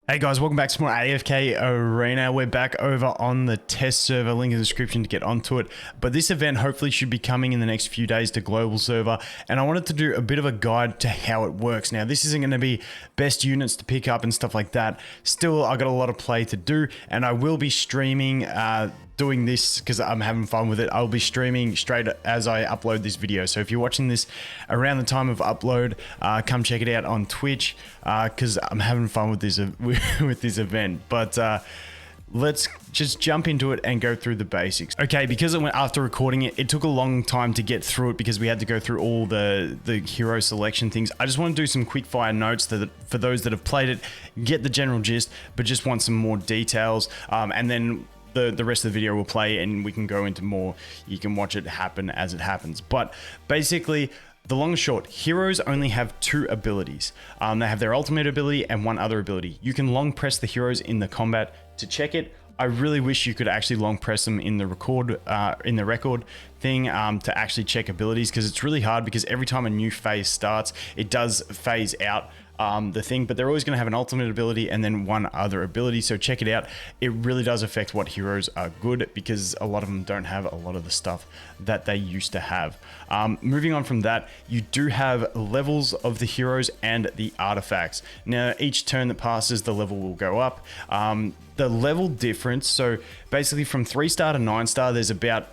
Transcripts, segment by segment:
Hey guys, welcome back to more AFK Arena. We're back over on the test server, link in the description to get onto it. But this event hopefully should be coming in the next few days to global server. And I wanted to do a bit of a guide to how it works. Now, this isn't going to be best units to pick up and stuff like that. Still, I got a lot of play to do, and I will be streaming doing this because I'm having fun with it. I'll be streaming straight as I upload this video. So if you're watching this around the time of upload, come check it out on Twitch because I'm having fun with this with this event. But let's just jump into it and go through the basics. Okay, because it went after recording it, it took a long time to get through it because we had to go through all the hero selection things. I just want to do some quick fire notes that for those that have played it, get the general gist, but just want some more details. And then the rest of the video will play and we can go into more. You can watch it happen as it happens. But basically, the long and short, heroes only have two abilities. They have their ultimate ability and one other ability. You can long press the heroes in the combat to check it. I really wish you could actually long press them in the record thing to actually check abilities, because it's really hard because every time a new phase starts, it does phase out the thing, but they're always going to have an ultimate ability and then one other ability. So check it out. It really does affect what heroes are good because a lot of them don't have a lot of the stuff that they used to have. Moving on from that, you do have levels of the heroes and the artifacts. Now, each turn that passes, the level will go up. The level difference, so basically from 3-star to 9-star, there's about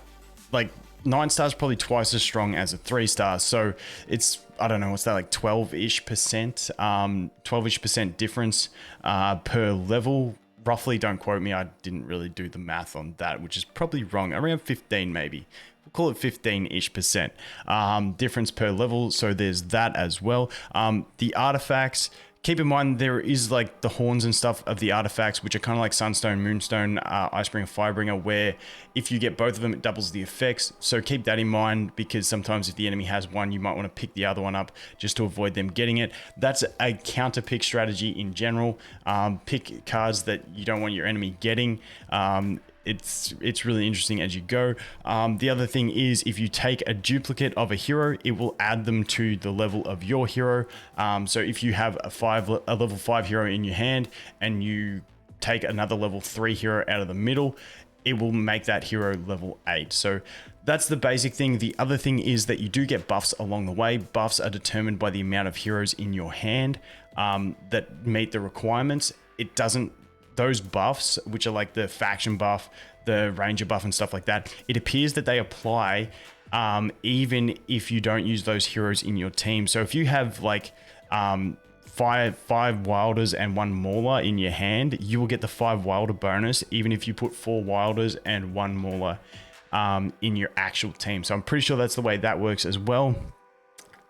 like 9-star is probably twice as strong as a 3-star. So it's, I don't know, what's that, like 12-ish%, 12-ish% difference per level. Roughly, don't quote me. I didn't really do the math on that, which is probably wrong. Around 15 maybe. We'll call it 15-ish% difference per level. So there's that as well. The artifacts, keep in mind there is like the horns and stuff of the artifacts, which are kind of like Sunstone, Moonstone, Icebringer, Firebringer, where if you get both of them, it doubles the effects. So keep that in mind, because sometimes if the enemy has one, you might want to pick the other one up just to avoid them getting it. That's a counter pick strategy in general. Pick cards that you don't want your enemy getting. It's really interesting as you go. The other thing is, if you take a duplicate of a hero, it will add them to the level of your hero. So if you have a level 5 hero in your hand and you take another level 3 hero out of the middle, it will make that hero level 8. So that's the basic thing. The other thing is that you do get buffs along the way. Buffs are determined by the amount of heroes in your hand that meet the requirements. It doesn't, those buffs, which are like the faction buff, the ranger buff and stuff like that, it appears that they apply even if you don't use those heroes in your team. So if you have like five wilders and 1 mauler in your hand, you will get the 5 wilder bonus even if you put 4 wilders and 1 mauler in your actual team. So I'm pretty sure that's the way that works as well.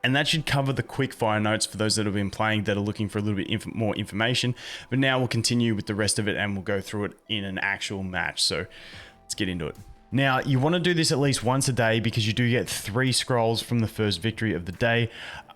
And that should cover the quick fire notes for those that have been playing that are looking for a little bit more information. But now we'll continue with the rest of it and we'll go through it in an actual match. So let's get into it. Now, you want to do this at least once a day because you do get 3 scrolls from the first victory of the day.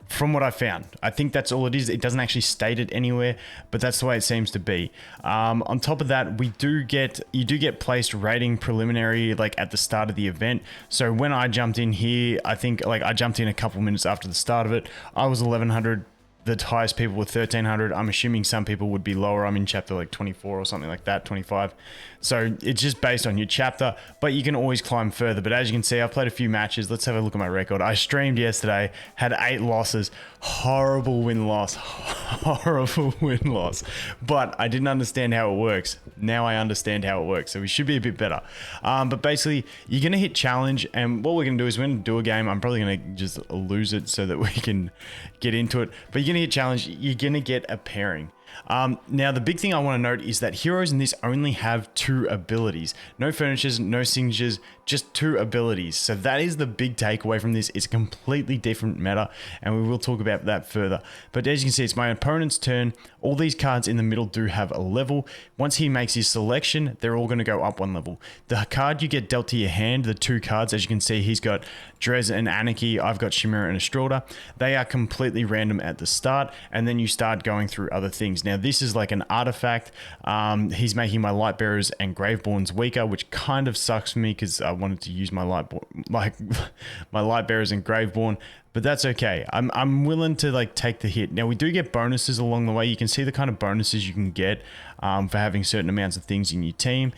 From what I found, I think that's all it is. It doesn't actually state it anywhere, but that's the way it seems to be. On top of that, you do get placed rating preliminary like at the start of the event. So when I jumped in here, I think like I jumped in a couple minutes after the start of it. I was 1100. The highest people were 1300. I'm assuming some people would be lower. I'm in chapter like 24 or something like that, 25. So it's just based on your chapter, but you can always climb further. But as you can see, I've played a few matches. Let's have a look at my record. I streamed yesterday, had 8 losses, horrible win-loss, horrible win-loss. But I didn't understand how it works. Now I understand how it works. So we should be a bit better. But basically, you're going to hit challenge. And what we're going to do is we're going to do a game. I'm probably going to just lose it so that we can get into it. But you're going to get challenged. You're going to get a pairing. Now, the big thing I want to note is that heroes in this only have 2 abilities. No furnitures, no signatures, just 2 abilities. So that is the big takeaway from this. It's a completely different meta, and we will talk about that further. But as you can see, it's my opponent's turn. All these cards in the middle do have a level. Once he makes his selection, they're all going to go up 1 level. The card you get dealt to your hand, the 2 cards, as you can see, he's got Drez and Anarchy. I've got Chimera and Estrada. They are completely random at the start, and then you start going through other things. things. Now, this is like an artifact. He's making my light bearers and graveborns weaker, which kind of sucks for me because I wanted to use my my light bearers and graveborn, but that's okay. I'm willing to like take the hit. Now, we do get bonuses along the way. You can see the kind of bonuses you can get for having certain amounts of things in your team.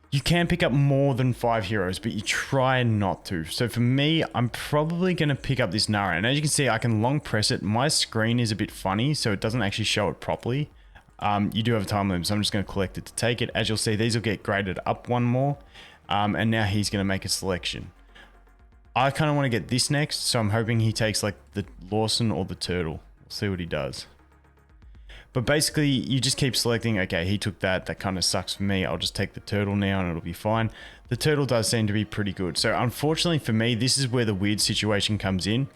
You can pick up more than 5 heroes, but you try not to. So for me, I'm probably going to pick up this Nara. And as you can see, I can long press it. My screen is a bit funny, so it doesn't actually show it properly. You do have a time limit, so I'm just going to collect it to take it. As you'll see, these will get graded up one more. And now he's going to make a selection. I kind of want to get this next, so I'm hoping he takes like the Lawson or the Turtle. We'll see what he does. But basically, you just keep selecting, okay, he took that. That kind of sucks for me. I'll just take the Turtle now and it'll be fine. The Turtle does seem to be pretty good. So unfortunately for me, this is where the weird situation comes in.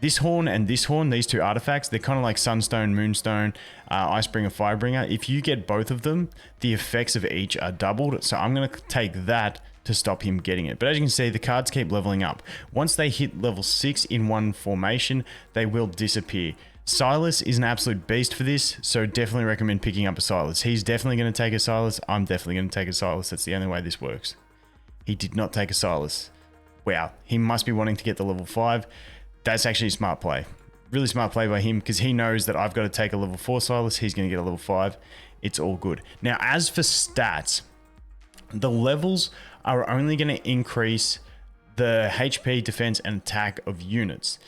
This horn and this horn, these two artifacts, they're kind of like Sunstone, Moonstone, Icebringer, Firebringer. If you get both of them, the effects of each are doubled. So I'm going to take that to stop him getting it. But as you can see, the cards keep leveling up. Once they hit level 6 in one formation, they will disappear. Silas is an absolute beast for this, so definitely recommend picking up a Silas. He's definitely going to take a Silas. I'm definitely going to take a Silas. That's the only way this works. He did not take a Silas. Wow, he must be wanting to get the level 5. That's actually a smart play. Really smart play by him because he knows that I've got to take a level 4 Silas. He's going to get a level 5. It's all good. Now, as for stats, the levels are only going to increase the HP, defense, and attack of units.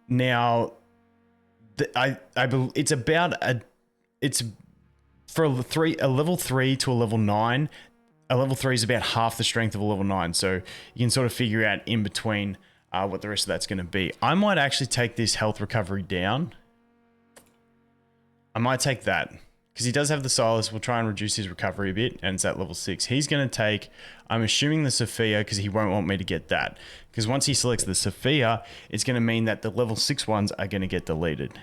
Now, it's about it's for a level 3 to a level 9. A level 3 is about half the strength of a level 9, so you can sort of figure out in between what the rest of that's going to be. I might actually take this health recovery down. I might take that because he does have the Silas. We'll try and reduce his recovery a bit, and it's at level 6. He's going to take, I'm assuming, the Sophia because he won't want me to get that. Because once he selects the Sophia, it's going to mean that the level 6 ones are going to get deleted.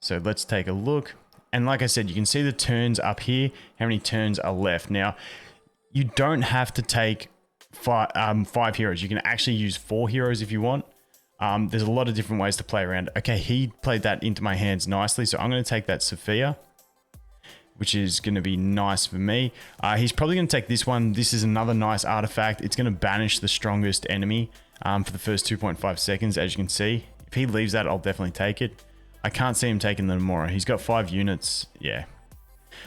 So let's take a look. And like I said, you can see the turns up here, how many turns are left. Now, you don't have to take five heroes. You can actually use 4 heroes if you want. There's a lot of different ways to play around. Okay, he played that into my hands nicely, so I'm going to take that Sophia, which is going to be nice for me. He's probably going to take this one. This is another nice artifact. It's going to banish the strongest enemy for the first 2.5 seconds, as you can see. If he leaves that, I'll definitely take it. I can't see him taking the Namora. He's got 5 units. Yeah.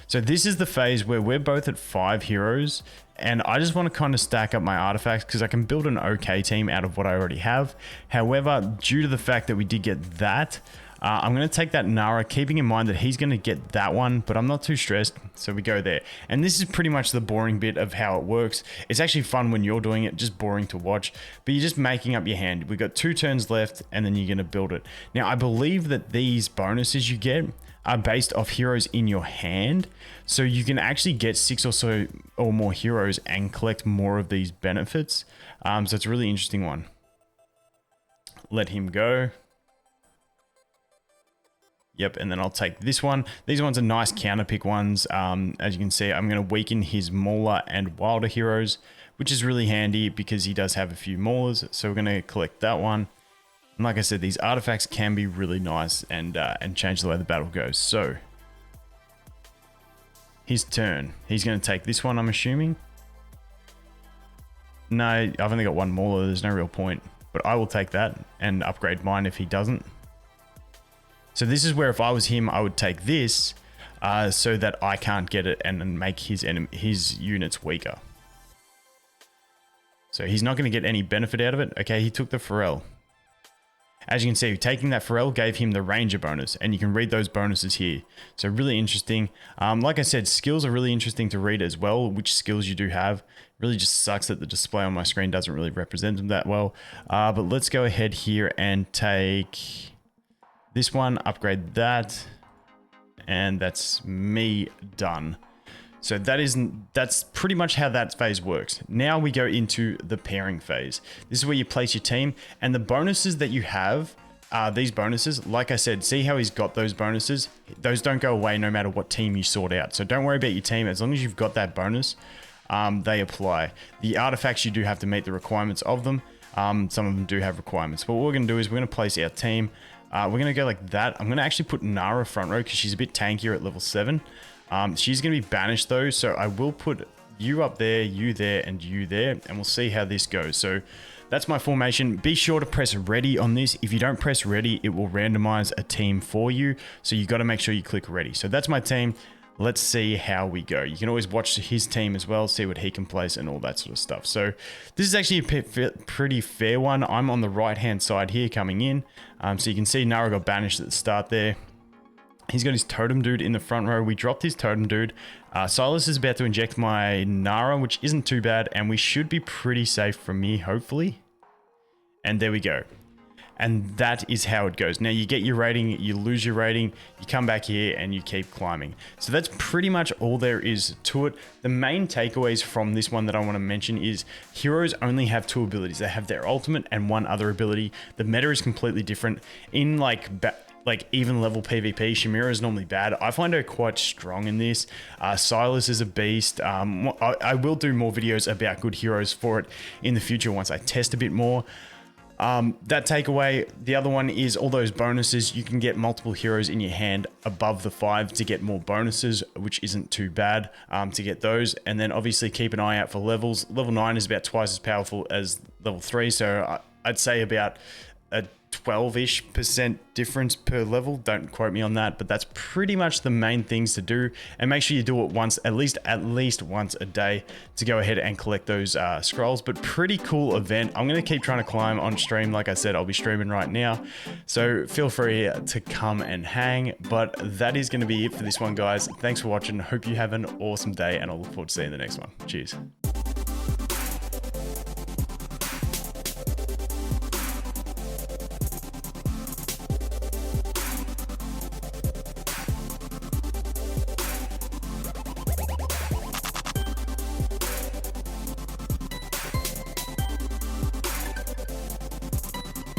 So this is the phase where we're both at 5 heroes, and I just want to kind of stack up my artifacts because I can build an okay team out of what I already have. However, due to the fact that we did get that, I'm going to take that Nara, keeping in mind that he's going to get that one, but I'm not too stressed, so we go there. And this is pretty much the boring bit of how it works. It's actually fun when you're doing it, just boring to watch, but you're just making up your hand. We've got 2 turns left, and then you're going to build it. Now, I believe that these bonuses you get are based off heroes in your hand, so you can actually get 6 or so or more heroes and collect more of these benefits. So it's a really interesting one. Let him go. Yep, and then I'll take this one. These ones are nice counter pick ones. As you can see, I'm going to weaken his Mauler and Wilder heroes, which is really handy because he does have a few Maulers. So we're going to collect that one. And like I said, these artifacts can be really nice and change the way the battle goes. So his turn. He's going to take this one, I'm assuming. No, I've only got 1 Mauler. There's no real point. But I will take that and upgrade mine if he doesn't. So this is where if I was him, I would take this so that I can't get it and make his units weaker. So he's not going to get any benefit out of it. Okay, he took the Pharrell. As you can see, taking that Pharrell gave him the Ranger bonus, and you can read those bonuses here. So really interesting. Like I said, skills are really interesting to read as well, which skills you do have. Really just sucks that the display on my screen doesn't really represent them that well. But let's go ahead here and take this one, upgrade that, and that's me done. So that's pretty much how that phase works. Now we go into the pairing phase. This is where you place your team, and the bonuses that you have are these bonuses. Like I said, see how he's got those bonuses? Those don't go away no matter what team you sort out. So don't worry about your team. As long as you've got that bonus, they apply. The artifacts, you do have to meet the requirements of them. Some of them do have requirements. But what we're going to do is we're going to place our team. We're going to go like that. I'm going to actually put Nara front row because she's a bit tankier at level 7. She's going to be banished though, so I will put you up there, you there, and you there, and we'll see how this goes. So that's my formation. Be sure to press ready on this. If you don't press ready, it will randomize a team for you. So you got to make sure you click ready. So that's my team. Let's see how we go. You can always watch his team as well, see what he can place and all that sort of stuff. So this is actually a pretty fair one. I'm on the right-hand side here coming in. So you can see Nara got banished at the start there. He's got his totem dude in the front row. We dropped his totem dude. Silas is about to inject my Nara, which isn't too bad. And we should be pretty safe from me, hopefully. And there we go. And that is how it goes. Now you get your rating, you lose your rating, you come back here and you keep climbing. So that's pretty much all there is to it. The main takeaways from this one that I want to mention is heroes only have 2 abilities. They have their ultimate and 1 other ability. The meta is completely different. In like even level PvP, Shamira is normally bad. I find her quite strong in this. Silas is a beast. I will do more videos about good heroes for it in the future once I test a bit more. That takeaway, the other one is all those bonuses. You can get multiple heroes in your hand above the 5 to get more bonuses, which isn't too bad to get those. And then obviously keep an eye out for levels. Level 9 is about twice as powerful as level 3. So I'd say about a 12-ish% difference per level. Don't quote me on that, but that's pretty much the main things to do. And make sure you do it once, at least once a day, to go ahead and collect those scrolls. But pretty cool event. I'm going to keep trying to climb on stream. Like I said, I'll be streaming right now, so feel free to come and hang. But that is going to be it for this one, guys. Thanks for watching. Hope you have an awesome day, and I'll look forward to seeing you in the next one. Cheers.